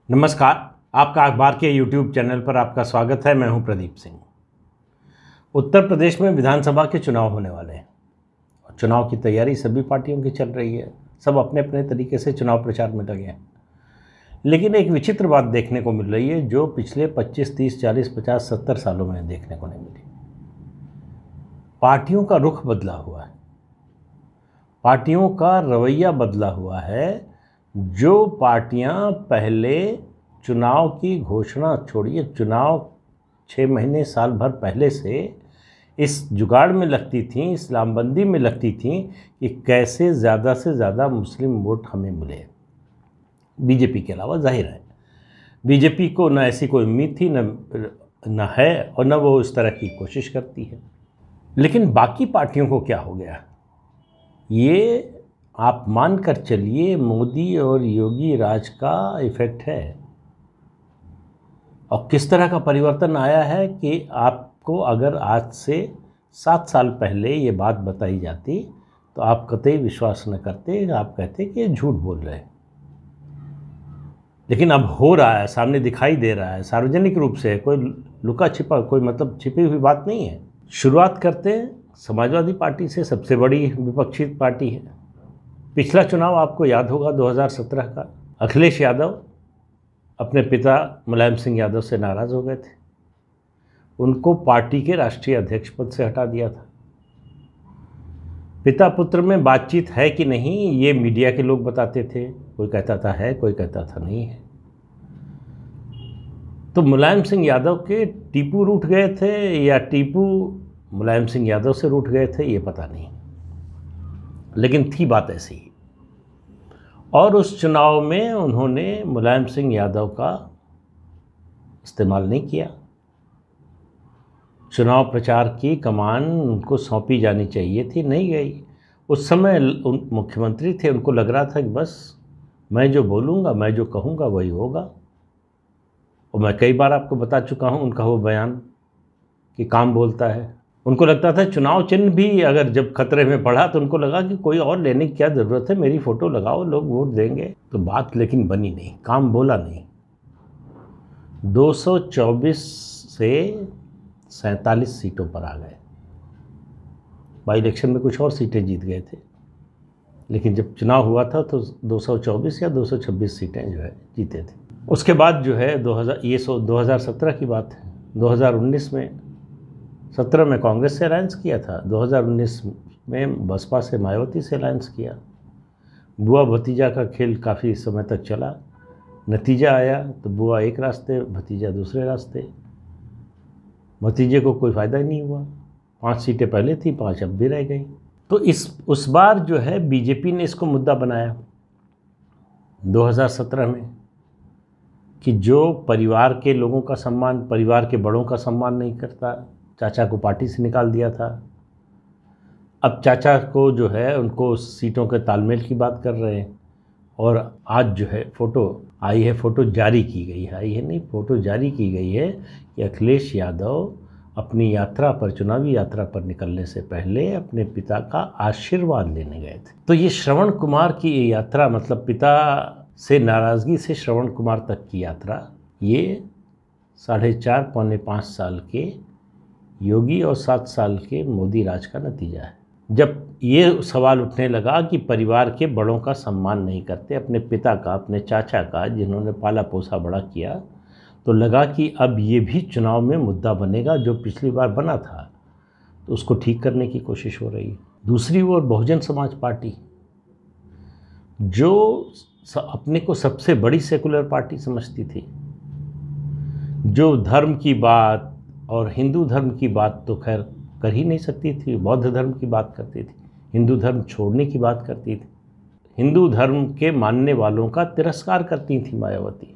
नमस्कार। आपका अखबार के YouTube चैनल पर आपका स्वागत है। मैं हूं प्रदीप सिंह। उत्तर प्रदेश में विधानसभा के चुनाव होने वाले हैं और चुनाव की तैयारी सभी पार्टियों की चल रही है। सब अपने अपने तरीके से चुनाव प्रचार में लगे हैं, लेकिन एक विचित्र बात देखने को मिल रही है जो पिछले 25, 30, 40, 50, 70 सालों में देखने को नहीं मिली। पार्टियों का रुख बदला हुआ है, पार्टियों का रवैया बदला हुआ है। जो पार्टियां पहले चुनाव की घोषणा छोड़िए, चुनाव 6 महीने साल भर पहले से इस जुगाड़ में लगती थीं, इस लामबंदी में लगती थीं कि कैसे ज़्यादा से ज़्यादा मुस्लिम वोट हमें मिले। बीजेपी के अलावा जाहिर है बीजेपी को न ऐसी कोई उम्मीद थी, न है और न वो इस तरह की कोशिश करती है। लेकिन बाकी पार्टियों को क्या हो गया, ये आप मान कर चलिए मोदी और योगी राज का इफ़ेक्ट है। और किस तरह का परिवर्तन आया है कि आपको अगर आज से 7 साल पहले ये बात बताई जाती तो आप कतई विश्वास न करते, आप कहते कि ये झूठ बोल रहे हैं। लेकिन अब हो रहा है, सामने दिखाई दे रहा है, सार्वजनिक रूप से, कोई लुका छिपा, कोई मतलब छिपी हुई बात नहीं है। शुरुआत करते हैं समाजवादी पार्टी से, सबसे बड़ी विपक्षी पार्टी है। पिछला चुनाव आपको याद होगा 2017 का। अखिलेश यादव अपने पिता मुलायम सिंह यादव से नाराज़ हो गए थे, उनको पार्टी के राष्ट्रीय अध्यक्ष पद से हटा दिया था। पिता पुत्र में बातचीत है कि नहीं ये मीडिया के लोग बताते थे, कोई कहता था है, कोई कहता था नहीं है। तो मुलायम सिंह यादव के टीपू रूठ गए थे या टीपू मुलायम सिंह यादव से रूठ गए थे, ये पता नहीं, लेकिन थी बात ऐसी ही। और उस चुनाव में उन्होंने मुलायम सिंह यादव का इस्तेमाल नहीं किया। चुनाव प्रचार की कमान उनको सौंपी जानी चाहिए थी, नहीं गई। उस समय मुख्यमंत्री थे, उनको लग रहा था कि बस मैं जो बोलूँगा, मैं जो कहूँगा वही होगा। और मैं कई बार आपको बता चुका हूँ उनका वो बयान कि काम बोलता है। उनको लगता था चुनाव चिन्ह भी अगर जब खतरे में पड़ा तो उनको लगा कि कोई और लेने की क्या ज़रूरत है, मेरी फ़ोटो लगाओ, लोग वोट देंगे। तो बात लेकिन बनी नहीं, काम बोला नहीं। 224 से 47 सीटों पर आ गए। बाई इलेक्शन में कुछ और सीटें जीत गए थे, लेकिन जब चुनाव हुआ था तो 224 या 226 सीटें जो है जीते थे। उसके बाद जो है 2017 की बात है। 2019 में 17 में कांग्रेस से अलायंस किया था, 2019 में बसपा से मायावती से अलायंस किया। बुआ भतीजा का खेल काफ़ी समय तक चला। नतीजा आया तो बुआ एक रास्ते, भतीजा दूसरे रास्ते। भतीजे को कोई फ़ायदा ही नहीं हुआ। 5 सीटें पहले थी, 5 अब भी रह गई। तो उस बार जो है बीजेपी ने इसको मुद्दा बनाया 2017 में कि जो परिवार के लोगों का सम्मान, परिवार के बड़ों का सम्मान नहीं करता, चाचा को पार्टी से निकाल दिया था। अब चाचा को जो है उनको सीटों के तालमेल की बात कर रहे हैं। और आज जो है फ़ोटो आई है, फ़ोटो जारी की गई है, आई है नहीं, फ़ोटो जारी की गई है कि अखिलेश यादव अपनी यात्रा पर, चुनावी यात्रा पर निकलने से पहले अपने पिता का आशीर्वाद लेने गए थे। तो ये श्रवण कुमार की ये यात्रा, मतलब पिता से नाराज़गी से श्रवण कुमार तक की यात्रा, ये 4.5 पौने 5 साल के योगी और 7 साल के मोदी राज का नतीजा है। जब ये सवाल उठने लगा कि परिवार के बड़ों का सम्मान नहीं करते, अपने पिता का, अपने चाचा का, जिन्होंने पाला पोसा बड़ा किया, तो लगा कि अब ये भी चुनाव में मुद्दा बनेगा। जो पिछली बार बना था तो उसको ठीक करने की कोशिश हो रही है। दूसरी ओर बहुजन समाज पार्टी, जो अपने को सबसे बड़ी सेकुलर पार्टी समझती थी, जो धर्म की बात और हिंदू धर्म की बात तो खैर कर ही नहीं सकती थी, बौद्ध धर्म की बात करती थी, हिंदू धर्म छोड़ने की बात करती थी, हिंदू धर्म के मानने वालों का तिरस्कार करती थी मायावती।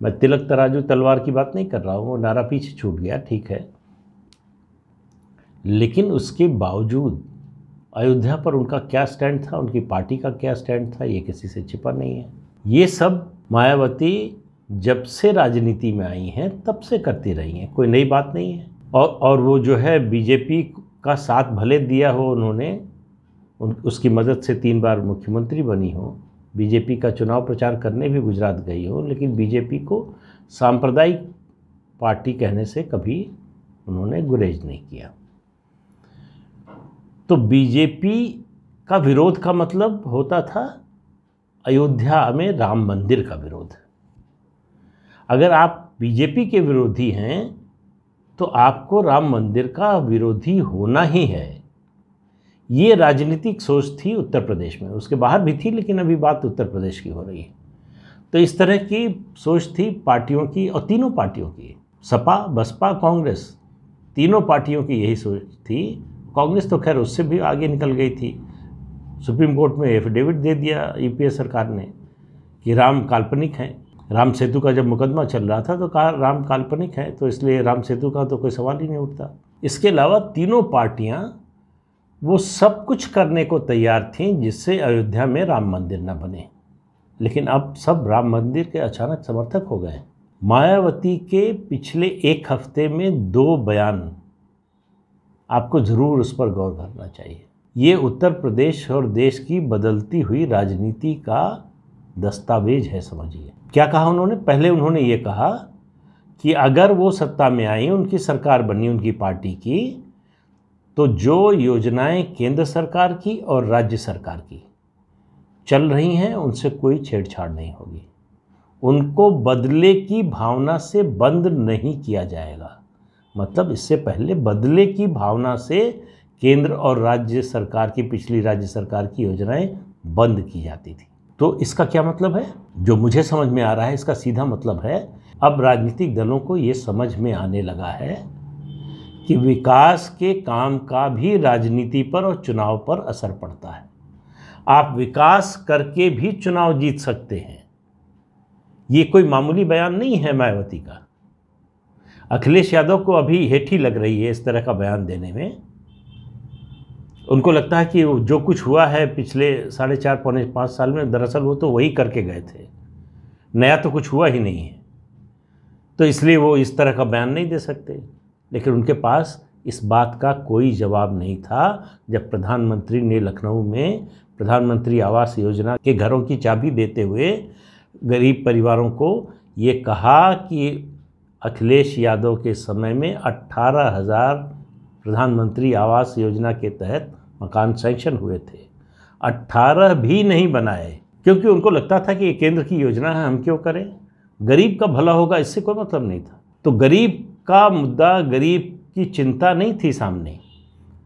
मैं तिलक तराजू तलवार की बात नहीं कर रहा हूँ, वो नारा पीछे छूट गया, ठीक है, लेकिन उसके बावजूद अयोध्या पर उनका क्या स्टैंड था, उनकी पार्टी का क्या स्टैंड था, ये किसी से छिपा नहीं है। ये सब मायावती जब से राजनीति में आई हैं तब से करती रही हैं, कोई नई बात नहीं है। और वो जो है बीजेपी का साथ भले दिया हो उन्होंने, उसकी मदद से 3 बार मुख्यमंत्री बनी हो, बीजेपी का चुनाव प्रचार करने भी गुजरात गई हूँ, लेकिन बीजेपी को सांप्रदायिक पार्टी कहने से कभी उन्होंने गुरेज नहीं किया। तो बीजेपी का विरोध का मतलब होता था अयोध्या में राम मंदिर का विरोध। अगर आप बीजेपी के विरोधी हैं तो आपको राम मंदिर का विरोधी होना ही है। ये राजनीतिक सोच थी उत्तर प्रदेश में, उसके बाहर भी थी, लेकिन अभी बात उत्तर प्रदेश की हो रही है। तो इस तरह की सोच थी पार्टियों की, और तीनों पार्टियों की, सपा, बसपा, कांग्रेस, तीनों पार्टियों की यही सोच थी। कांग्रेस तो खैर उससे भी आगे निकल गई थी, सुप्रीम कोर्ट में एफिडेविट दे दिया यूपीए सरकार ने कि राम काल्पनिक हैं। राम सेतु का जब मुकदमा चल रहा था तो कहा राम काल्पनिक है, तो इसलिए राम सेतु का तो कोई सवाल ही नहीं उठता। इसके अलावा तीनों पार्टियां वो सब कुछ करने को तैयार थीं जिससे अयोध्या में राम मंदिर न बने, लेकिन अब सब राम मंदिर के अचानक समर्थक हो गए। मायावती के पिछले एक हफ्ते में 2 बयान आपको ज़रूर उस पर गौर करना चाहिए। ये उत्तर प्रदेश और देश की बदलती हुई राजनीति का दस्तावेज है, समझिए। क्या कहा उन्होंने? पहले उन्होंने ये कहा कि अगर वो सत्ता में आई, उनकी सरकार बनी उनकी पार्टी की, तो जो योजनाएं केंद्र सरकार की और राज्य सरकार की चल रही हैं उनसे कोई छेड़छाड़ नहीं होगी, उनको बदले की भावना से बंद नहीं किया जाएगा। मतलब इससे पहले बदले की भावना से केंद्र और राज्य सरकार की, पिछली राज्य सरकार की योजनाएं बंद की जाती थी। तो इसका क्या मतलब है? जो मुझे समझ में आ रहा है, इसका सीधा मतलब है अब राजनीतिक दलों को ये समझ में आने लगा है कि विकास के काम का भी राजनीति पर और चुनाव पर असर पड़ता है। आप विकास करके भी चुनाव जीत सकते हैं। ये कोई मामूली बयान नहीं है मायावती का। अखिलेश यादव को अभी हेठी लग रही है इस तरह का बयान देने में। उनको लगता है कि जो कुछ हुआ है पिछले 4.5 पौने 5 साल में, दरअसल वो तो वही करके गए थे, नया तो कुछ हुआ ही नहीं है, तो इसलिए वो इस तरह का बयान नहीं दे सकते। लेकिन उनके पास इस बात का कोई जवाब नहीं था जब प्रधानमंत्री ने लखनऊ में प्रधानमंत्री आवास योजना के घरों की चाबी देते हुए गरीब परिवारों को ये कहा कि अखिलेश यादव के समय में 18,000 प्रधानमंत्री आवास योजना के तहत मकान सैंक्शन हुए थे, 18 भी नहीं बनाए, क्योंकि उनको लगता था कि ये केंद्र की योजना है, हम क्यों करें, गरीब का भला होगा, इससे कोई मतलब नहीं था। तो गरीब का मुद्दा, गरीब की चिंता नहीं थी सामने।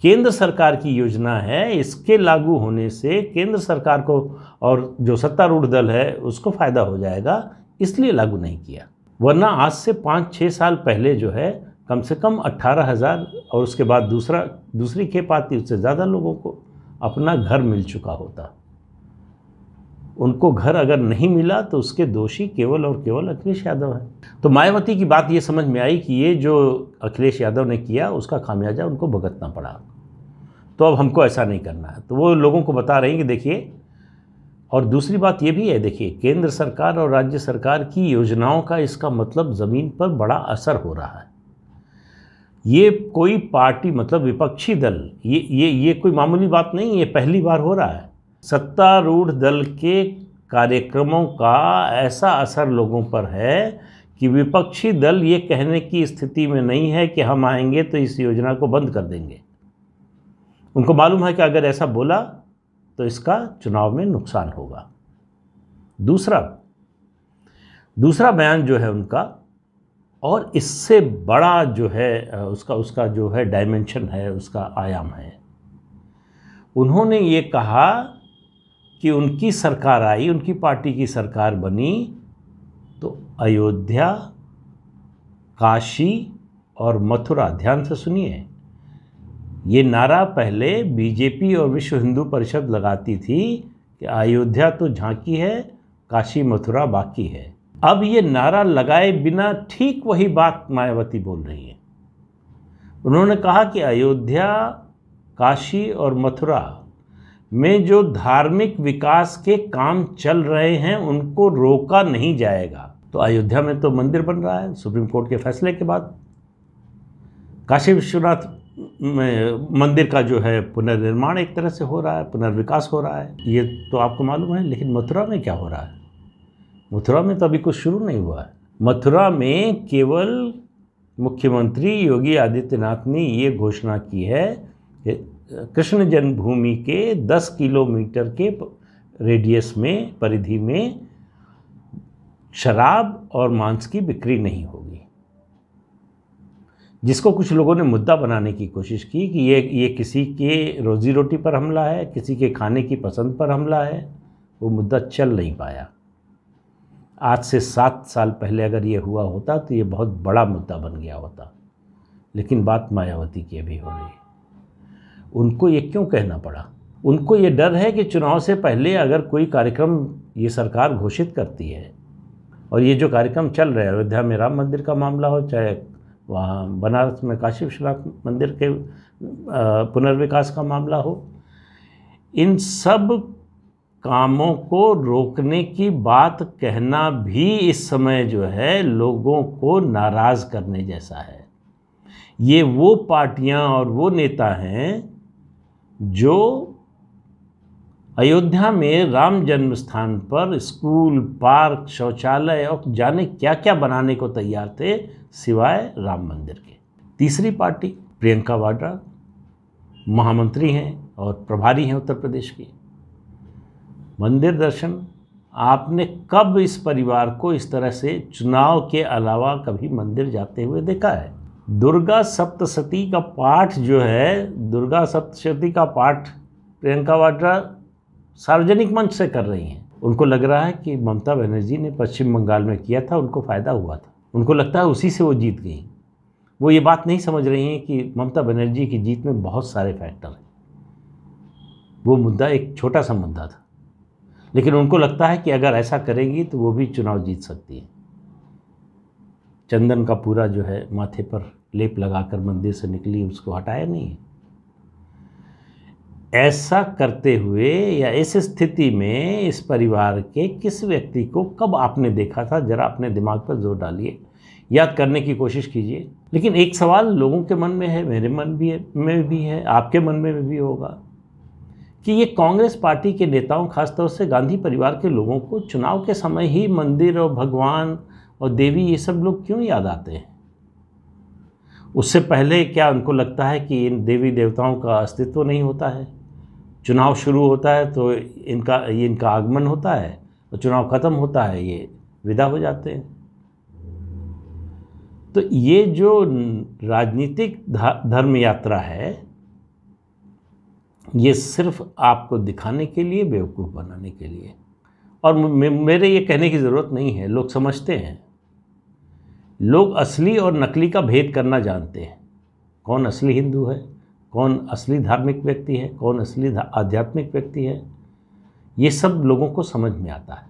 केंद्र सरकार की योजना है, इसके लागू होने से केंद्र सरकार को और जो सत्तारूढ़ दल है उसको फ़ायदा हो जाएगा, इसलिए लागू नहीं किया। वरना आज से 5-6 साल पहले जो है कम से कम 18,000 और उसके बाद दूसरी खेप आती, उससे ज़्यादा लोगों को अपना घर मिल चुका होता। उनको घर अगर नहीं मिला तो उसके दोषी केवल और केवल अखिलेश यादव है। तो मायावती की बात ये समझ में आई कि ये जो अखिलेश यादव ने किया उसका खामियाजा उनको भुगतना पड़ा, तो अब हमको ऐसा नहीं करना है। तो वो लोगों को बता रहे हैं कि देखिए, और दूसरी बात ये भी है, देखिए केंद्र सरकार और राज्य सरकार की योजनाओं का इसका मतलब ज़मीन पर बड़ा असर हो रहा है। ये कोई पार्टी, मतलब विपक्षी दल, ये कोई मामूली बात नहीं, ये पहली बार हो रहा है। सत्तारूढ़ दल के कार्यक्रमों का ऐसा असर लोगों पर है कि विपक्षी दल ये कहने की स्थिति में नहीं है कि हम आएंगे तो इस योजना को बंद कर देंगे। उनको मालूम है कि अगर ऐसा बोला तो इसका चुनाव में नुकसान होगा। दूसरा बयान जो है उनका, और इससे बड़ा जो है उसका जो है डायमेंशन है, उसका आयाम है, उन्होंने ये कहा कि उनकी सरकार आई, उनकी पार्टी की सरकार बनी तो अयोध्या, काशी और मथुरा, ध्यान से सुनिए, ये नारा पहले बीजेपी और विश्व हिंदू परिषद लगाती थी कि अयोध्या तो झांकी है, काशी मथुरा बाकी है। अब ये नारा लगाए बिना ठीक वही बात मायावती बोल रही है। उन्होंने कहा कि अयोध्या, काशी और मथुरा में जो धार्मिक विकास के काम चल रहे हैं उनको रोका नहीं जाएगा। तो अयोध्या में तो मंदिर बन रहा है सुप्रीम कोर्ट के फैसले के बाद। काशी विश्वनाथ मंदिर का जो है पुनर्निर्माण एक तरह से हो रहा है, पुनर्विकास हो रहा है, ये तो आपको मालूम है। लेकिन मथुरा में क्या हो रहा है? मथुरा में तो अभी कुछ शुरू नहीं हुआ है। मथुरा में केवल मुख्यमंत्री योगी आदित्यनाथ ने ये घोषणा की है कि कृष्ण जन्मभूमि के 10 किलोमीटर के रेडियस में, परिधि में शराब और मांस की बिक्री नहीं होगी, जिसको कुछ लोगों ने मुद्दा बनाने की कोशिश की कि ये किसी के रोजी रोटी पर हमला है, किसी के खाने की पसंद पर हमला है। वो मुद्दा चल नहीं पाया। आज से 7 साल पहले अगर ये हुआ होता तो ये बहुत बड़ा मुद्दा बन गया होता। लेकिन बात मायावती की अभी हो रही है। उनको ये क्यों कहना पड़ा? उनको ये डर है कि चुनाव से पहले अगर कोई कार्यक्रम ये सरकार घोषित करती है, और ये जो कार्यक्रम चल रहे हैं, अयोध्या में राम मंदिर का मामला हो, चाहे वहाँ बनारस में काशी विश्वनाथ मंदिर के पुनर्विकास का मामला हो, इन सब कामों को रोकने की बात कहना भी इस समय जो है लोगों को नाराज़ करने जैसा है। ये वो पार्टियां और वो नेता हैं जो अयोध्या में राम जन्म स्थान पर स्कूल, पार्क, शौचालय और जाने क्या क्या बनाने को तैयार थे सिवाय राम मंदिर के। तीसरी पार्टी प्रियंका वाड्रा महामंत्री हैं और प्रभारी हैं उत्तर प्रदेश की। मंदिर दर्शन, आपने कब इस परिवार को इस तरह से चुनाव के अलावा कभी मंदिर जाते हुए देखा है? दुर्गा सप्तशती का पाठ जो है, दुर्गा सप्तशती का पाठ प्रियंका वाड्रा सार्वजनिक मंच से कर रही हैं। उनको लग रहा है कि ममता बनर्जी ने पश्चिम बंगाल में किया था, उनको फ़ायदा हुआ था, उनको लगता है उसी से वो जीत गई। वो ये बात नहीं समझ रही हैं कि ममता बनर्जी की जीत में बहुत सारे फैक्टर हैं। वो मुद्दा एक छोटा सा मुद्दा था, लेकिन उनको लगता है कि अगर ऐसा करेंगी तो वो भी चुनाव जीत सकती है। चंदन का पूरा जो है माथे पर लेप लगाकर मंदिर से निकली, उसको हटाया नहीं है। ऐसा करते हुए या इस स्थिति में इस परिवार के किस व्यक्ति को कब आपने देखा था? जरा अपने दिमाग पर जोर डालिए, याद करने की कोशिश कीजिए। लेकिन एक सवाल लोगों के मन में है, मेरे मन में भी है, आपके मन में भी होगा कि ये कांग्रेस पार्टी के नेताओं, खासतौर से गांधी परिवार के लोगों को चुनाव के समय ही मंदिर और भगवान और देवी ये सब लोग क्यों याद आते हैं? उससे पहले क्या उनको लगता है कि इन देवी देवताओं का अस्तित्व नहीं होता है? चुनाव शुरू होता है तो इनका आगमन होता है, और चुनाव ख़त्म होता है ये विदा हो जाते हैं। तो ये जो राजनीतिक धर्म यात्रा है, ये सिर्फ आपको दिखाने के लिए, बेवकूफ़ बनाने के लिए। और मेरे ये कहने की ज़रूरत नहीं है, लोग समझते हैं। लोग असली और नकली का भेद करना जानते हैं। कौन असली हिंदू है, कौन असली धार्मिक व्यक्ति है, कौन असली आध्यात्मिक व्यक्ति है, ये सब लोगों को समझ में आता है।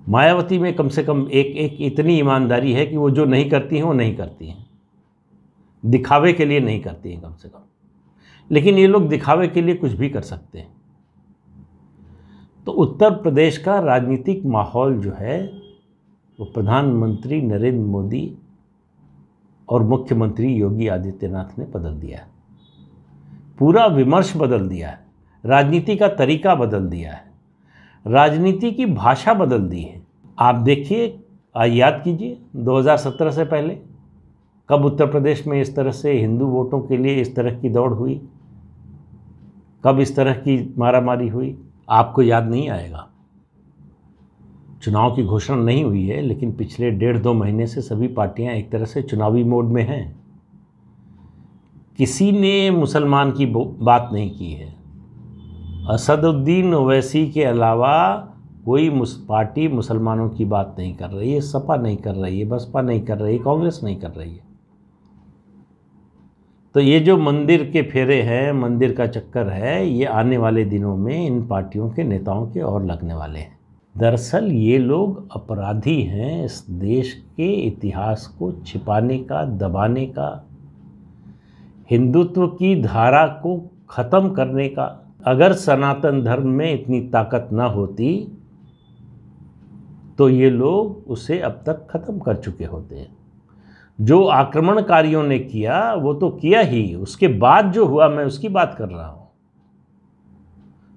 मायावती में कम से कम एक इतनी ईमानदारी है कि वो जो नहीं करती हैं वो नहीं करती हैं, दिखावे के लिए नहीं करती हैं कम से कम। लेकिन ये लोग दिखावे के लिए कुछ भी कर सकते हैं। तो उत्तर प्रदेश का राजनीतिक माहौल जो है वो प्रधानमंत्री नरेंद्र मोदी और मुख्यमंत्री योगी आदित्यनाथ ने बदल दिया है। पूरा विमर्श बदल दिया है, राजनीति का तरीका बदल दिया है, राजनीति की भाषा बदल दी है। आप देखिए, याद कीजिए 2017 से पहले कब उत्तर प्रदेश में इस तरह से हिंदू वोटों के लिए इस तरह की दौड़ हुई, कब इस तरह की मारामारी हुई? आपको याद नहीं आएगा। चुनाव की घोषणा नहीं हुई है, लेकिन पिछले 1.5-2 महीने से सभी पार्टियां एक तरह से चुनावी मोड में हैं। किसी ने मुसलमान की बात नहीं की है। असदुद्दीन ओवैसी के अलावा कोई पार्टी मुसलमानों की बात नहीं कर रही है। सपा नहीं कर रही है, बसपा नहीं कर रही है, कांग्रेस नहीं कर रही है। तो ये जो मंदिर के फेरे हैं, मंदिर का चक्कर है, ये आने वाले दिनों में इन पार्टियों के नेताओं के और लगने वाले हैं। दरअसल ये लोग अपराधी हैं इस देश के इतिहास को छिपाने का, दबाने का, हिंदुत्व की धारा को ख़त्म करने का। अगर सनातन धर्म में इतनी ताकत ना होती तो ये लोग उसे अब तक ख़त्म कर चुके होते हैं। जो आक्रमणकारियों ने किया वो तो किया ही, उसके बाद जो हुआ मैं उसकी बात कर रहा हूँ।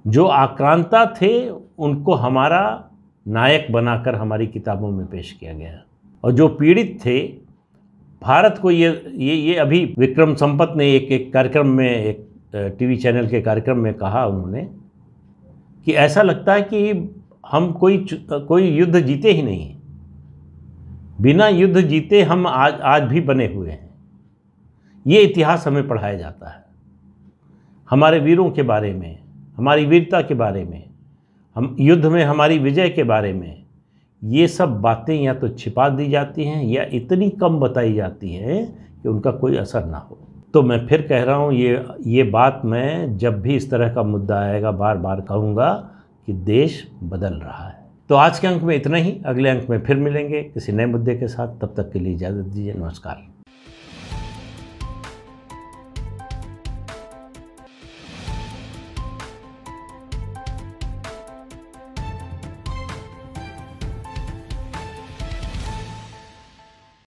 जो आक्रांता थे उनको हमारा नायक बनाकर हमारी किताबों में पेश किया गया, और जो पीड़ित थे, भारत को ये अभी विक्रम संपत ने एक कार्यक्रम में, एक टीवी चैनल के कार्यक्रम में कहा उन्होंने कि ऐसा लगता है कि हम कोई युद्ध जीते ही नहीं, बिना युद्ध जीते हम आज भी बने हुए हैं। ये इतिहास हमें पढ़ाया जाता है, हमारे वीरों के बारे में, हमारी वीरता के बारे में, हम युद्ध में हमारी विजय के बारे में। ये सब बातें या तो छिपा दी जाती हैं या इतनी कम बताई जाती हैं कि उनका कोई असर ना हो। तो मैं फिर कह रहा हूँ, ये बात मैं जब भी इस तरह का मुद्दा आएगा बार बार कहूँगा कि देश बदल रहा है। तो आज के अंक में इतना ही, अगले अंक में फिर मिलेंगे किसी नए मुद्दे के साथ। तब तक के लिए इजाज़त दीजिए, नमस्कार।